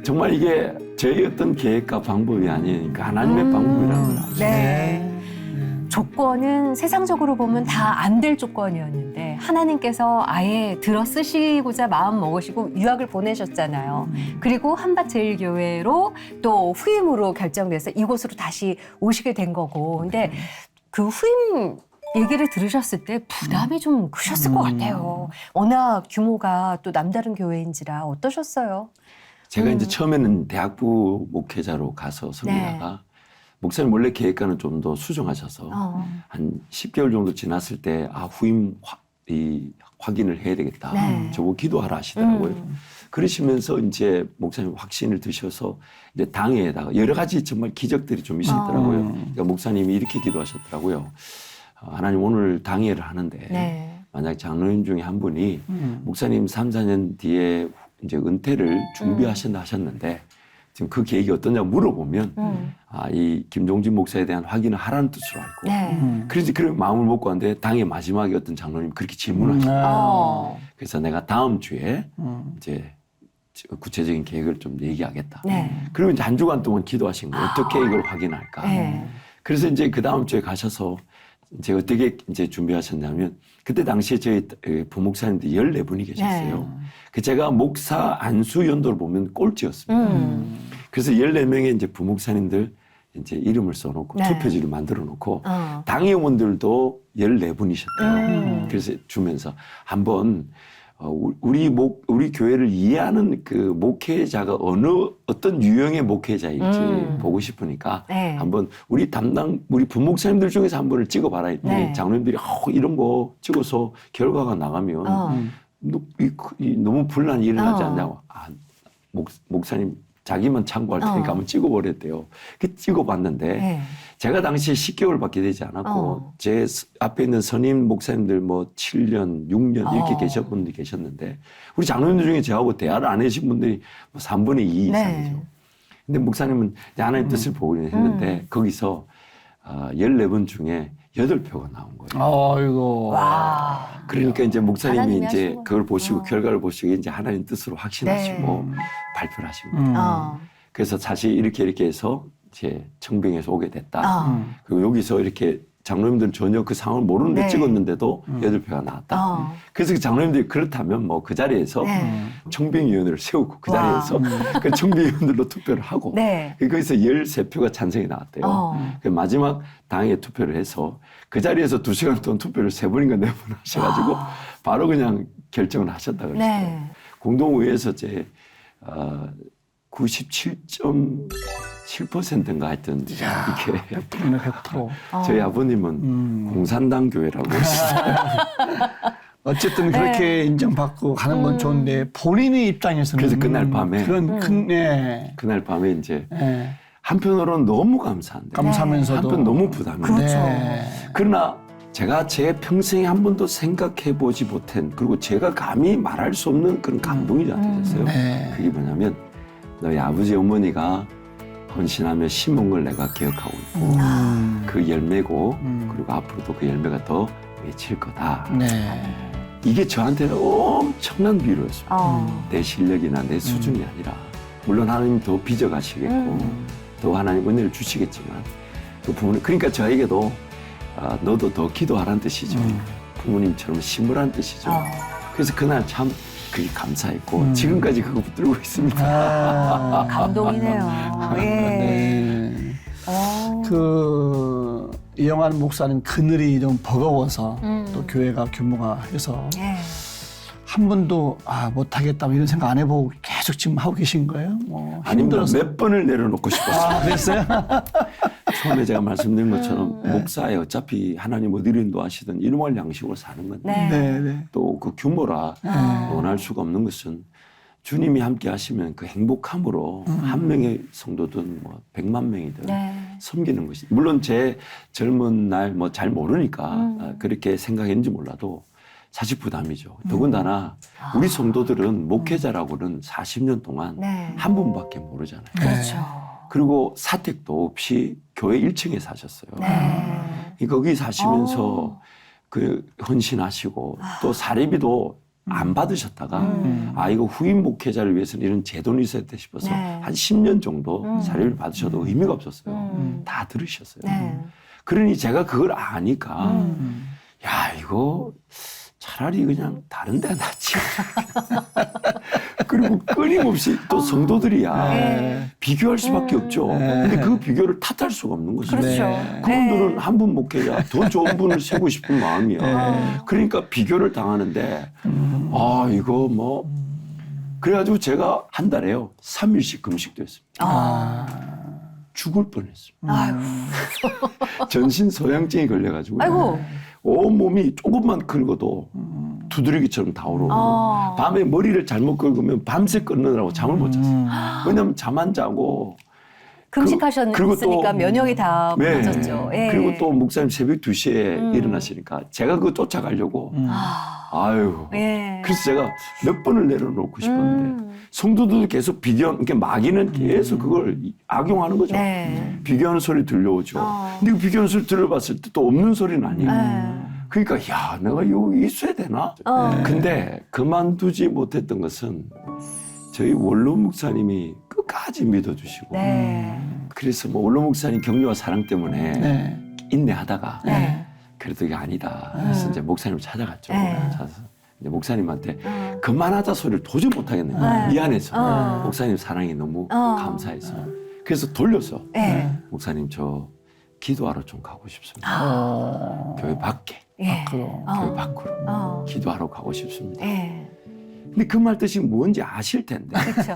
정말 이게 저의 어떤 계획과 방법이 아니니까 하나님의 방법이라는 걸 알죠. 네. 조건은 세상적으로 보면 다 안 될 조건이었는데 하나님께서 아예 들어 쓰시고자 마음 먹으시고 유학을 보내셨잖아요. 그리고 한밭제일교회로 또 후임으로 결정돼서 이곳으로 다시 오시게 된 거고. 근데 그 후임 얘기를 들으셨을 때 부담이 좀 크셨을 것 같아요. 워낙 규모가 또 남다른 교회인지라 어떠셨어요? 제가 이제 처음에는 대학부 목회자로 가서 설교하다가 목사님 원래 계획과는 좀 더 수정하셔서 한 10개월 정도 지났을 때 후임 확인을 해야 되겠다. 네. 저보고 기도하라 하시더라고요. 그러시면서 이제 목사님 확신을 드셔서 이제 당회에다가 여러 가지 정말 기적들이 좀 있었더라고요. 그러니까 목사님이 이렇게 기도하셨더라고요. 하나님 오늘 당회를 하는데 네. 만약 장로님 중에 한 분이 목사님 3, 4년 뒤에 이제 은퇴를 준비하신다 하셨는데 지금 그 계획이 어떠냐고 물어보면 이 김종진 목사에 대한 확인을 하라는 뜻으로 알고 네. 그래서 그런 마음을 먹고 왔는데 당의 마지막에 어떤 장로님이 그렇게 질문하셨어요. 그래서 내가 다음 주에 이제 구체적인 계획을 좀 얘기하겠다. 네. 그리고 이제 한 주간 동안 기도하신 거예요. 어떻게 이걸 확인할까. 네. 그래서 이제 그 다음 주에 가셔서 이제 어떻게 이제 준비하셨냐면 그때 당시에 저희 부목사님들 14분이 계셨어요. 그 제가 목사 안수 연도를 보면 꼴찌였습니다. 그래서 14명의 이제 부목사님들 이제 이름을 써놓고 네. 투표지를 만들어 놓고 당의원들도 14분이셨대요. 그래서 주면서 한번 우리 교회를 이해하는 그 목회자가 어떤 유형의 목회자일지 보고 싶으니까 네. 한번 우리 부목사님들 중에서 한 분을 찍어봐라 했더니 네. 장로님들이 이런 거 찍어서 결과가 나가면 너무 분란이 일어나지 않냐고. 목사님 자기만 참고할 테니까 한번 찍어보랬대요. 그 찍어봤는데 네. 제가 당시에 10개월밖에 되지 않았고 제 앞에 있는 선임 목사님들 뭐 7년, 6년 이렇게 계신 분들이 계셨는데 우리 장로님들 중에 저하고 대화를 안 해주신 분들이 뭐 3분의 2 이상이죠. 네. 근데 목사님은 하나님 뜻을 보고 했는데 거기서 14분 중에 8표가 나온 거예요. 아이고. 와. 그러니까 이제 목사님이 하나님이 이제 하신 그걸 보시고 결과를 보시고 이제 하나님 뜻으로 확신하시고 네. 발표를 하신 거예요. 그래서 사실 이렇게 해서 이제 청빙에서 오게 됐다. 그리고 여기서 이렇게 장로님들은 전혀 그 상황을 모르는데 네. 찍었는데도 8표가 나왔다. 그래서 그 장로님들이 그렇다면 뭐 그 자리에서 네. 청빙위원회를 세우고 그 와. 자리에서 그 청빙위원들로 투표를 하고 네. 거기서 13표가 찬성이 나왔대요. 그 마지막 당에 투표를 해서 그 자리에서 2시간 동안 투표를 3번인가 4번 하셔가지고 바로 그냥 결정을 하셨다 그랬어요. 네. 공동의회에서 제 97.7%인가 하여튼 이렇게 100%. 저희 아버님은 공산당 교회라고 어쨌든 그렇게 인정받고 가는 건 좋은데 본인의 입장에서는 그래서 그날 밤에 그런 그날 밤에 이제 네. 한편으로는 너무 감사한데 감사하면서도 한편 너무 부담이에요. 그렇죠. 그러나 제가 제 평생에 한 번도 생각해 보지 못한 그리고 제가 감히 말할 수 없는 그런 감동이 저한테 됐어요. 네. 그게 뭐냐면 너희 아버지 어머니가 헌신하며 심은 걸 내가 기억하고 있고 그 열매고 그리고 앞으로도 그 열매가 더 맺힐 거다. 네. 이게 저한테는 엄청난 위로였습니다. 내 실력이나 내 수준이 아니라 물론 하나님 더 빚어가시겠고 더 하나님 은혜를 주시겠지만 또 부모님 그러니까 저에게도 너도 더 기도하라는 뜻이죠. 부모님처럼 심으라는 뜻이죠. 그래서 그날 참 그게 감사했고 지금까지 그거 붙들고 있습니다. 아, 감동이네요. 예. 네. 그 이영환 목사님 그늘이 좀 버거워서 또 교회가 규모가 해서 예. 한 번도 못하겠다 뭐 이런 생각 안 해보고 계속 지금 하고 계신 거예요? 뭐 아닙니다. 힘들어서. 몇 번을 내려놓고 싶었어요. 그랬어요? 처음에 제가 말씀드린 것처럼 목사에 어차피 하나님 어디로 인도하시든 일용할 양식으로 사는 건데 네. 네, 네. 또 그 규모라 논할 수가 없는 것은 주님이 함께 하시면 그 행복함으로 한 명의 성도든 뭐 100만 명이든 네. 섬기는 것이 물론 제 젊은 날 뭐 잘 모르니까 그렇게 생각했는지 몰라도 사실 부담이죠. 더군다나 우리 성도들은 목회자라고는 40년 동안 네. 한 분밖에 모르잖아요. 그렇죠. 그리고 사택도 없이 교회 1층에 사셨어요. 네. 거기 사시면서 그 헌신하시고 또 사례비도 안 받으셨다가 이거 후임 목회자를 위해서는 이런 제도는 있어야 돼 싶어서 네. 한 10년 정도 사례비를 받으셔도 의미가 없었어요. 다 들으셨어요. 네. 그러니 제가 그걸 아니까 야 이거 차라리 그냥 다른 데 놨지. 그리고 끊임없이 또 성도들이야 네. 비교할 수밖에 없죠. 근데 그 비교를 탓할 수가 없는 거죠. 그렇죠. 그분들은 네. 한 분 목회자 더 좋은 분을 세고 싶은 마음이야. 그러니까 비교를 당하는데 이거 뭐 그래가지고 제가 한 달에요 3일씩 금식도 했습니다. 죽을 뻔했어요. 아이고. 전신 소양증이 걸려가지고 아이고. 온 몸이 조금만 긁어도 두드러기처럼 다 오르고 밤에 머리를 잘못 긁으면 밤새 끊느라고 잠을 못 잤어요. 왜냐하면 잠 안 자고 그리고 금식하셨으니까 또- 면역이 다 네. 무너졌죠. 예. 그리고 또 목사님 새벽 2시에 일어나시니까 제가 그거 쫓아가려고 아유 예. 그래서 제가 몇 번을 내려놓고 싶었는데 성도들도 계속 비교 그러니까 마귀는 계속 그걸 악용하는 거죠. 네. 비교하는 소리 들려오죠. 근데 그 비교하는 소리 들어봤을 때 또 없는 소리는 아니에요. 네. 그러니까 야 내가 여기 있어야 되나? 근데 그만두지 못했던 것은 저희 원로 목사님이 끝까지 믿어주시고 네. 그래서 뭐 원로 목사님 격려와 사랑 때문에 네. 인내하다가 네. 그래도 이게 아니다. 그래서 이제 목사님을 찾아갔죠. 네. 찾아서 이제 목사님한테 그만하자 소리를 도저히 못하겠는 거예요. 미안해서. 목사님 사랑이 너무 감사해서. 그래서 돌려서 네. 목사님 저 기도하러 좀 가고 싶습니다. 교회 밖에. 예. 교회 밖으로 기도하러 가고 싶습니다. 예. 근데 그 말 뜻이 뭔지 아실 텐데. 그렇죠.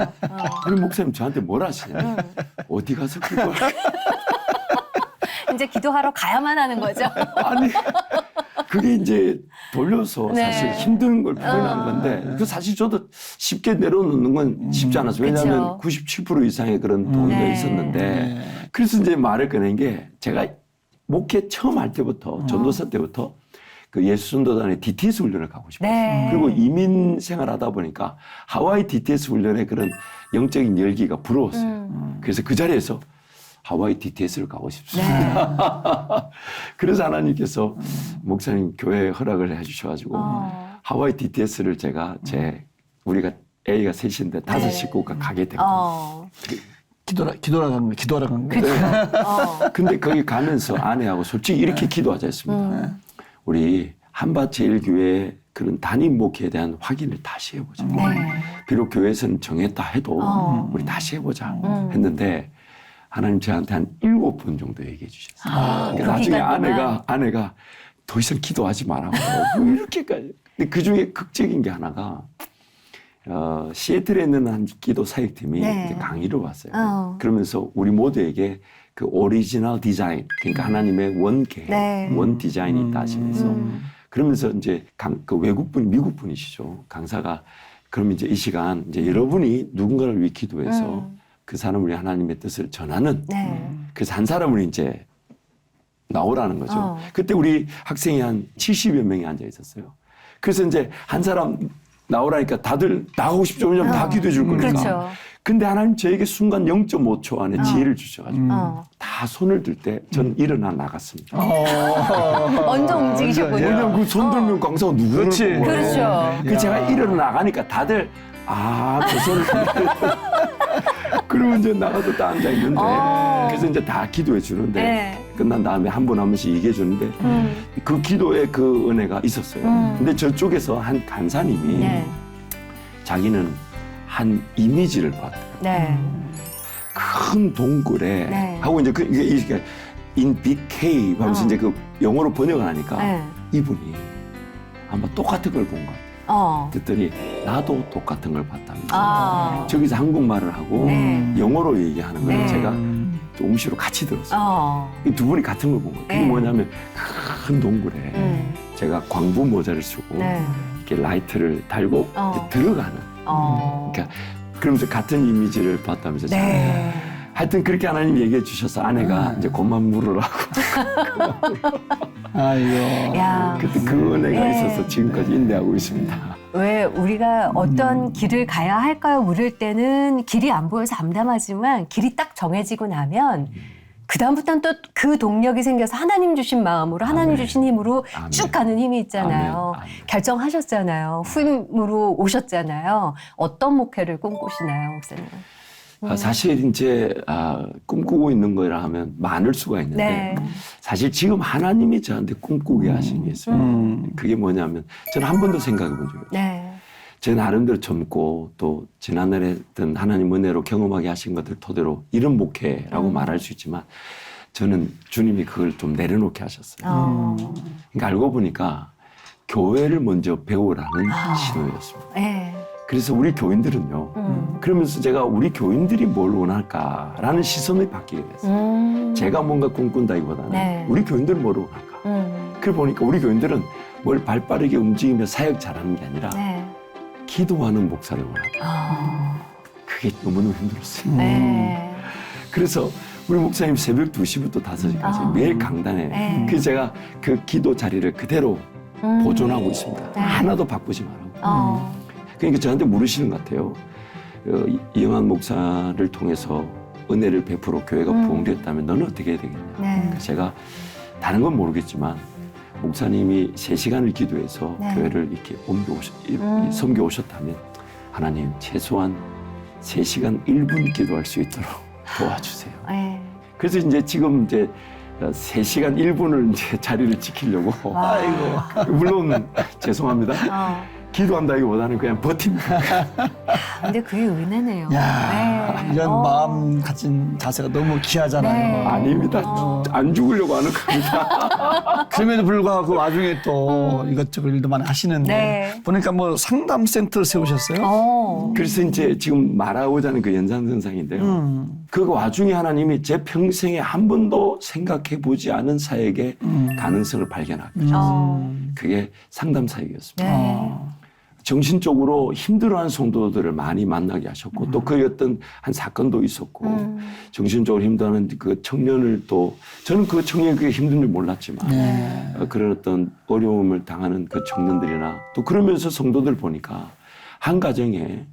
아니 목사님 저한테 뭘 하시냐? 어디 가서 기도를? 이제 기도하러 가야만 하는 거죠. 아니 그게 이제 돌려서 네. 사실 힘든 걸 표현한 건데 그 사실 저도 쉽게 내려놓는 건 쉽지 않았어요. 왜냐하면 그쵸. 97% 이상의 그런 동의가 네. 있었는데 그래서 이제 말을 꺼낸 게 제가 목회 처음 할 때부터 전도사 때부터 그 예수전도단의 DTS 훈련을 가고 싶었어요. 네. 그리고 이민 생활하다 보니까 하와이 DTS 훈련의 그런 영적인 열기가 부러웠어요. 그래서 그 자리에서 하와이 DTS를 가고 싶습니다. 그래서 하나님께서 목사님 교회 허락을 해주셔가지고 하와이 DTS를 제가 우리가 A가 셋인데 5 식구가 가게 된 거예요. 기도하러 간 거예요. 그렇죠. 근데 거기 가면서 아내하고 솔직히 이렇게 기도하자 했습니다. 우리 한밭제일교회 그런 담임 목회에 대한 확인을 다시 해보자. 비록 교회에서는 정했다 해도 우리 다시 해보자 했는데 하나님 저한테 한 7번 정도 얘기해 주셨어요. 그러니까 나중에 아내가 더 이상 기도하지 말라고 뭐 이렇게까지. 근데 그 중에 극적인 게 하나가 시애틀에 있는 한 기도 사역팀이 이제 강의를 왔어요. 그러면서 우리 모두에게 그 오리지널 디자인, 그러니까 하나님의 원 계획, 원 디자인이 있다 하시면서 그러면서 이제 그 외국분, 미국분이시죠. 강사가 그럼 이제 이 시간 이제 여러분이 누군가를 위해 기도해서 그 사람을 위해 하나님의 뜻을 전하는 그래서 한 사람을 이제 나오라는 거죠. 그때 우리 학생이 한 70여 명이 앉아 있었어요. 그래서 이제 한 사람 나오라니까 다들 나가고 싶죠. 왜냐면 다 기도해 줄 거니까. 그렇죠. 근데 하나님 저에게 순간 0.5초 안에 지혜를 주셔가지고 다 손을 들 때 전 일어나 나갔습니다. 먼저 움직이셨군요. 왜냐면 그 손 들면 강사가 누구를 그렇지. 뽑아요. 그렇죠. 그 제가 일어나 나가니까 다들 그 손을 그리고 이제 나가서 딱 앉아 있는데 그래서 이제 다 기도해 주는데 끝난 다음에 한 분 한 분씩 얘기해 주는데 그 기도에 그 은혜가 있었어요. 근데 저쪽에서 한 간사님이 자기는 한 이미지를 봤대요. 큰 동굴에 하고 이제 이게 in big cave 하면서 이제 그 영어로 번역을 하니까 이분이 아마 똑같은 걸 본 것 같아요. 그랬더니 나도 똑같은 걸 봤다면서 저기서 한국말을 하고 영어로 얘기하는 걸 제가 음시로 같이 들었어요. 이 두 분이 같은 걸 본 거예요. 그게 뭐냐면 큰 동굴에 제가 광부 모자를 쓰고 이렇게 라이트를 달고 이렇게 들어가는 그러니까 그러면서 같은 이미지를 봤다면서 하여튼 그렇게 하나님 얘기해 주셔서 아내가 이제 그만 물으라고 아이고. 야. 그때 그 은혜가 있어서 지금까지 인내하고 있습니다. 왜 우리가 어떤 길을 가야 할까요? 물을 때는 길이 안 보여서 암담하지만 길이 딱 정해지고 나면 그다음부터는 또 그 동력이 생겨서 하나님 주신 마음으로 하나님 주신 힘으로 쭉 가는 힘이 있잖아요. 결정하셨잖아요. 후임으로 오셨잖아요. 어떤 목회를 꿈꾸시나요, 목사님? 사실 이제 꿈꾸고 있는 거라 하면 많을 수가 있는데 사실 지금 하나님이 저한테 꿈꾸게 하신 게 있습니다. 그게 뭐냐면 저는 한 번도 생각해 본 적이 없어요. 제 나름대로 젊고 또 지난날에 했던 하나님 은혜로 경험하게 하신 것들 토대로 이런 목회라고 말할 수 있지만 저는 주님이 그걸 좀 내려놓게 하셨어요. 그러니까 알고 보니까 교회를 먼저 배우라는 신호였습니다. 그래서 우리 교인들은요. 그러면서 제가 우리 교인들이 뭘 원할까라는 시선이 바뀌게 됐어요. 제가 뭔가 꿈꾼다기보다는 우리 교인들은 뭘 원할까. 그래 보니까 우리 교인들은 뭘 발빠르게 움직이며 사역 잘하는 게 아니라 기도하는 목사를 원한다. 그게 너무너무 힘들었어요. 그래서 우리 목사님 새벽 2시부터 5시까지 매일 강단에 그래서 제가 그 기도 자리를 그대로 보존하고 있습니다. 하나도 바꾸지 말라고. 그러니까 저한테 물으시는 것 같아요. 이영환 목사를 통해서 은혜를 베풀어 교회가 부흥되었다면 너는 어떻게 해야 되겠냐. 그래서 제가 다른 건 모르겠지만 목사님이 3시간을 기도해서 교회를 이렇게 섬겨 오셨다면 하나님 최소한 3시간 1분 기도할 수 있도록 도와주세요. 그래서 이제 지금 이제 3시간 1분을 이제 자리를 지키려고. 아이고. 물론 죄송합니다. 기도한다기보다는 그냥 버팁니다. 근데 그게 은혜네요. 야, 네. 이런 마음 가진 자세가 너무 귀하잖아요. 네. 아닙니다. 안 죽으려고 하는 겁니다. 그럼에도 불구하고 그 와중에 또 이것저것 일도 많이 하시는데 네. 보니까 뭐 상담센터를 세우셨어요? 그래서 이제 지금 말하고자 하는 그 연장선상인데요. 그 와중에 하나님이 제 평생에 한 번도 생각해 보지 않은 사역의 가능성을 발견하게 하셨어요. 그게 상담 사역이었습니다. 네. 정신적으로 힘들어하는 성도들을 많이 만나게 하셨고 또 그 어떤 한 사건도 있었고 정신적으로 힘들어하는 그 청년을 또 저는 그 청년이 그게 힘든 줄 몰랐지만 네. 그런 어떤 어려움을 당하는 그 청년들이나 또 그러면서 성도들 보니까 한 가정에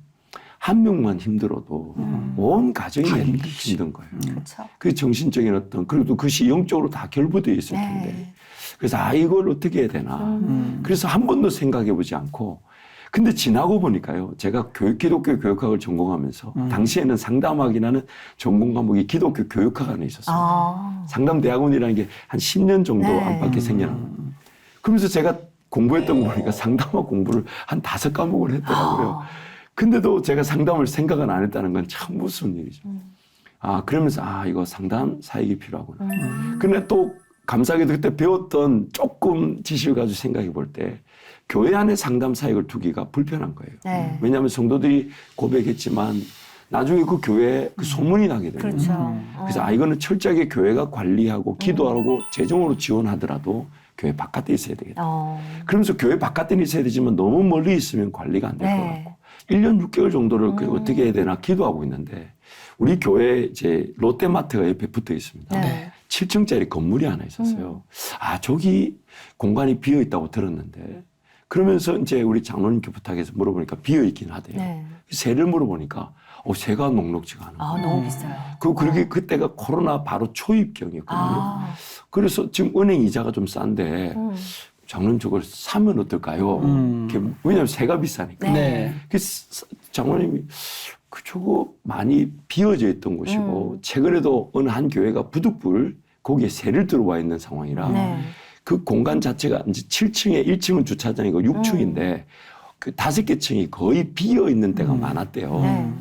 한 명만 힘들어도 온 가정이 힘든 거예요. 그렇죠. 그 정신적인 어떤 그래도 그것이 영적으로 다 결부되어 있을 텐데 네. 그래서 이걸 어떻게 해야 되나 그래서 한 번도 생각해 보지 않고 근데 지나고 보니까요 제가 기독교 교육학을 전공하면서 당시에는 상담학이라는 전공 과목이 기독교 교육학 안에 있었어요. 상담대학원이라는 게 한 10년 정도 네. 안팎에 생겨난 그러면서 제가 공부했던 거 보니까 상담학 공부를 한 5과목을 했더라고요. 근데도 제가 상담을 생각은 안 했다는 건 참 무서운 일이죠. 그러면서 이거 상담 사역이 필요하구나. 근데 또 감사하게도 그때 배웠던 조금 지식을 가지고 생각해 볼 때 교회 안에 상담 사역을 두기가 불편한 거예요. 네. 왜냐하면 성도들이 고백했지만 나중에 그 교회에 그 소문이 나게 되는 거예요. 그렇죠. 그래서 이거는 철저하게 교회가 관리하고 기도하고 재정으로 지원하더라도 교회 바깥에 있어야 되겠다. 그러면서 교회 바깥에 있어야 되지만 너무 멀리 있으면 관리가 안 될 것 네. 같고 1년 6개월 정도를 어떻게 해야 되나 기도하고 있는데 우리 교회 이제 롯데마트가 옆에 붙어 있습니다. 네. 7층짜리 건물이 하나 있었어요. 저기 공간이 비어 있다고 들었는데 그러면서 이제 우리 장로님께 부탁해서 물어보니까 비어 있긴 하대요. 네. 세를 물어보니까 새가 녹록지가 않은 거예요. 너무 비싸요. 그러게 그때가 코로나 바로 초입경이었거든요. 그래서 지금 은행 이자가 좀 싼데 장로님 저걸 사면 어떨까요? 왜냐하면 세가 비싸니까. 네. 그래서 장로님이 저거 많이 비어져 있던 곳이고 최근에도 어느 한 교회가 부득불 거기에 새를 들어와 있는 상황이라 네. 그 공간 자체가 이제 7층에 1층은 주차장이고 6층인데 그 5개 층이 거의 비어 있는 데가 많았대요. 네.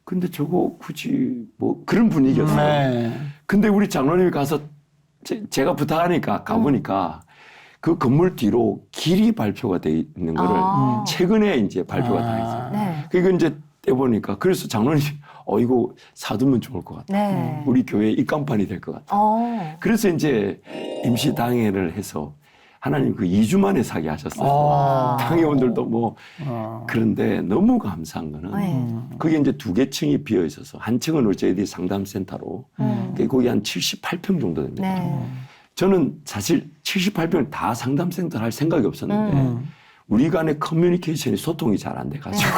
근데 저거 굳이 뭐 그런 분위기였어요. 네. 근데 우리 장로님이 가서 제가 부탁하니까 가보니까 그 건물 뒤로 길이 발표가 돼 있는 거를 최근에 이제 발표가 다 했어요. 네. 그거 이제 떼보니까 그래서 장로님이 이거 사두면 좋을 것 같다. 네. 우리 교회 입간판이 될 것 같다. 그래서 이제 임시 당회를 해서 하나님 그 2주 만에 사게 하셨어요. 당회원들도 뭐 그런데 너무 감사한 거는 그게 이제 2개 층이 비어 있어서 한 층은 우리 저희들이 상담센터로 거기 한 78평 정도 됩니다. 네. 저는 사실 78평을 다 상담센터 할 생각이 없었는데 우리 간의 커뮤니케이션이 소통이 잘 안 돼가지고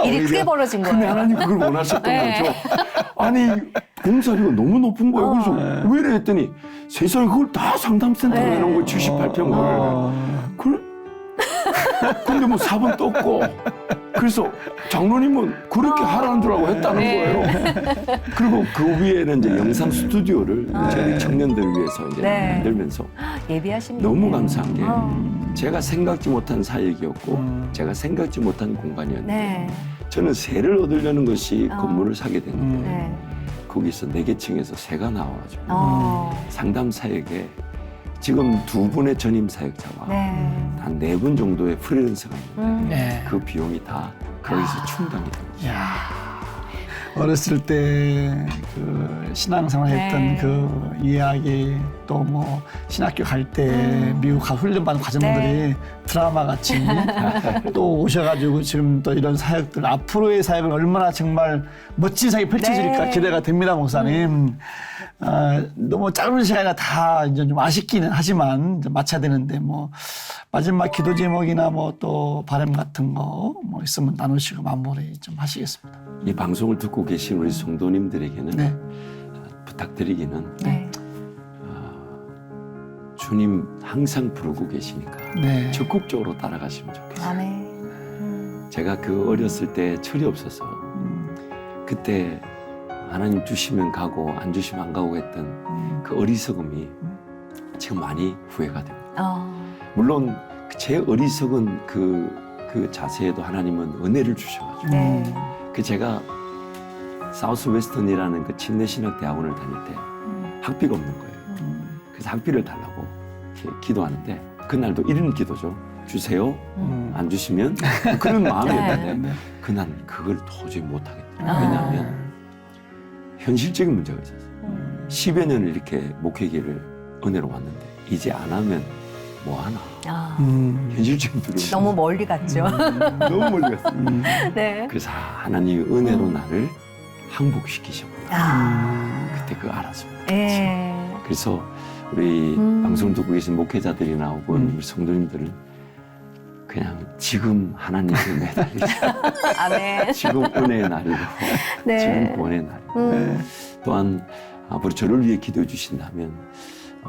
일이 크게 벌어진 거예요. 근데 하나님 그걸 원하셨던 네. 거죠. 아니 공사비가 너무 높은 거예요. 그래서 왜 이래 했더니 세상에 그걸 다 상담센터로 네. 해놓은 거예요. 78평을. 근데 뭐 사본 떴고 그래서 장로님은 그렇게 하라는 줄 알고 했다는 거예요. 그리고 그 위에는 이제 영상 스튜디오를 저희 청년들 위해서 이제 네. 만들면서 예비하시는 너무 감사한 게 제가 생각지 못한 사역이었고 제가 생각지 못한 공간이었는데 네. 저는 새를 얻으려는 것이 건물을 사게 됐는데 네. 거기서 4개 층에서 새가 나와가지고 상담 사역에 지금 2분의 전임 사역자와 네. 한 4분 정도의 프리랜서가 있는데 네. 그 비용이 다 거기서 충당이 됩니다. 야, 어렸을 때 그 신앙생활 했던 네. 그 이야기 또 뭐 신학교 갈 때 미국 가 훈련받은 과정들이 네. 드라마 같이 또 오셔가지고 지금 또 이런 사역들 앞으로의 사역을 얼마나 정말 멋진 사역이 펼쳐질까 네. 기대가 됩니다, 목사님. 너무 짧은 시간이라 다 이제 좀 아쉽기는 하지만 이제 마쳐야 되는데 뭐 마지막 기도 제목이나 뭐 또 바람 같은 거 뭐 있으면 나누시고 마무리 좀 하시겠습니다. 이 방송을 듣고 계신 우리 성도님들에게는 네. 부탁드리기는 네. 주님 항상 부르고 계시니까 네. 적극적으로 따라가시면 좋겠어요. 아멘. 제가 그 어렸을 때 철이 없어서 그때 하나님 주시면 가고 안 주시면 안 가고 했던 그 어리석음이 지금 많이 후회가 됩니다. 물론 제 어리석은 그 그 자세에도 하나님은 은혜를 주셔가지고 네. 그 제가 사우스 웨스턴이라는 그 침례신학 대학원을 다닐 때 학비가 없는 거예요. 그래서 학비를 달라고 이렇게 기도하는데 그날도 이런 기도죠. 주세요. 안 주시면 그런 마음이었는데 네. 그날 그걸 도저히 못하겠더라고요. 아. 왜냐하면 현실적인 문제가 있었어요. 10여 년을 이렇게 목회기를 은혜로 왔는데 이제 안 하면 뭐 하나. 아, 현실적인 두려움. 너무 멀리 갔죠. 너무 멀리 갔어요. 네. 그래서 하나님이 은혜로 나를 항복시키셨구나. 아, 그때 그거 알았습니다. 예. 그래서 우리 방송을 듣고 계신 목회자들이나 혹은 우리 성도님들은 그냥 지금 하나님께 매달리자. 아멘. 지금 은혜의 날이고 네. 지금 구원의 날이고 또한 앞으로 저를 위해 기도해 주신다면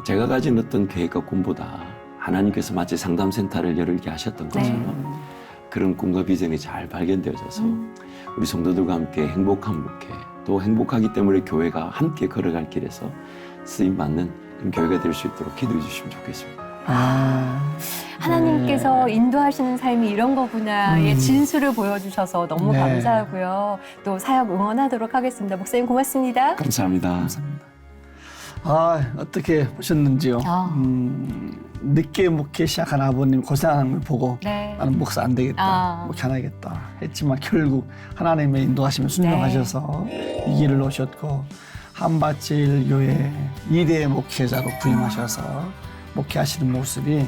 제가 가진 어떤 계획과 꿈보다 하나님께서 마치 상담센터를 열게 하셨던 것처럼 그런 꿈과 비전이 잘 발견되어져서 우리 성도들과 함께 행복한 목회 또 행복하기 때문에 교회가 함께 걸어갈 길에서 쓰임받는 그런 교회가 될 수 있도록 기도해 주시면 좋겠습니다. 하나님께서 인도하시는 삶이 이런 거구나의 진수를 보여주셔서 너무 네. 감사하고요. 또 사역 응원하도록 하겠습니다. 목사님 고맙습니다. 감사합니다. 감사합니다. 어떻게 보셨는지요? 아. 늦게 목회 시작한 아버님 고생하는 걸 보고 네. 나는 목사 안 되겠다, 아. 목회 안 하겠다 했지만 결국 하나님의 인도하시면 순종하셔서 이 길을 오셨고 한밭제일교회 2대 목회자로 부임하셔서 목회하시는 모습이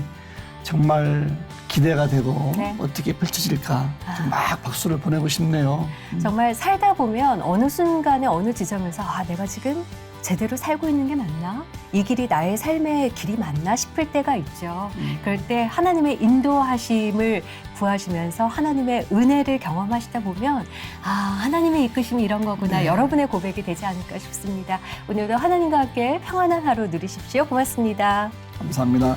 정말 기대가 되고 네. 어떻게 펼쳐질까 좀 막 박수를 보내고 싶네요. 정말 살다 보면 어느 순간에 어느 지점에서 내가 지금 제대로 살고 있는 게 맞나? 이 길이 나의 삶의 길이 맞나 싶을 때가 있죠. 그럴 때 하나님의 인도하심을 구하시면서 하나님의 은혜를 경험하시다 보면 하나님의 이끄심이 이런 거구나. 여러분의 고백이 되지 않을까 싶습니다. 오늘도 하나님과 함께 평안한 하루 누리십시오. 고맙습니다. 감사합니다.